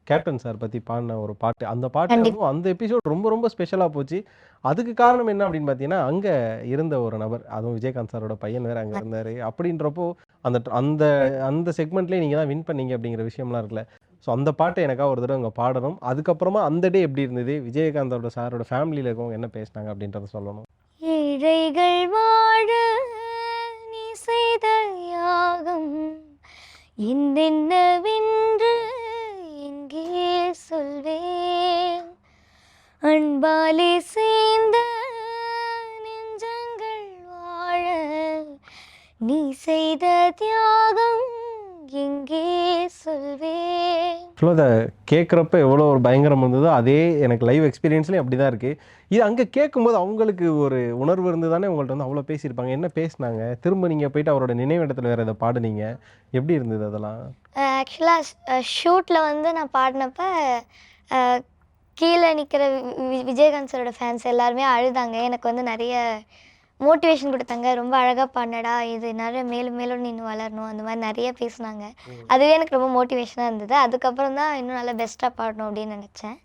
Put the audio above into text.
Captain sir பத்தி பாடுன ஒரு பாட்டு. அந்த பாட்டு கண்டிப்பா. அதுவும் அந்த எபிசோட் ரொம்ப ரொம்ப ஸ்பெஷலா போச்சு. அதுக்கு காரணம் என்ன அப்படின்னு பார்த்தீங்கன்னா, அங்க இருந்த ஒரு நபர். அதுவும் விஜயகாந்த் சாரோட பையன் வேற அங்க இருந்தாரு. அப்படின்றப்போ அந்த அந்த அந்த செக்மெண்ட்லயே நீங்க தான் வின் பண்ணீங்க அப்படிங்கிற விஷயம்லாம் இருக்குல்ல. ஸோ அந்த பாட்ட எனக்காக ஒரு தடவ அங்க பாடணும். அதுக்கப்புறமா அந்த டே எப்படி இருந்தது? விஜயகாந்தோட சாரோட ஃபேமிலில இருக்கவங்க என்ன பேசினாங்க அப்படின்றத சொல்லணும். ஏழைகள் வாழ நீ செய்த யாகம் என்னென்னவென்று எங்கே சொல்வேன், அன்பாலே சேர்ந்த நெஞ்சங்கள் வாழ நீ செய்த தியாகம் எங்கே சொல்வேன். ஆக்சுவலா அத கேட்கறப்ப எவ்வளோ ஒரு பயங்கரம் இருந்ததோ, அதே எனக்கு லைவ் எக்ஸ்பீரியன்ஸ்லயும் அப்படிதான் இருக்கு. இது அங்க கேட்கும்போது அவங்களுக்கு ஒரு உணர்வு இருந்து தானே உங்கள்ட்ட வந்து அவ்வளோ பேசியிருப்பாங்க. என்ன பேசினாங்க? திரும்ப நீங்க போயிட்டு அவரோட நினைவிடத்துல வேற இத பாடுனீங்க. எப்படி இருந்தது அதெல்லாம்? ஆக்சுவலாக ஷூட்டில் வந்து நான் பாடினப்ப கீழே நிற்கிற விஜயகாந்த் சாரோட ஃபேன்ஸ் எல்லாருமே அழுதாங்க. எனக்கு வந்து நிறைய மோட்டிவேஷன் கொடுத்தாங்க. ரொம்ப அழகாக பாடினடா, இது நிறைய மேலும் மேலும் நீ இன்னும் வளரணும், அந்த மாதிரி நிறைய பேசினாங்க. அதுவே எனக்கு ரொம்ப மோட்டிவேஷனாக இருந்தது. அதுக்கப்புறம் தான் இன்னும் நல்லா பெஸ்ட்டாக பாடணும் அப்படின்னு நினச்சேன்.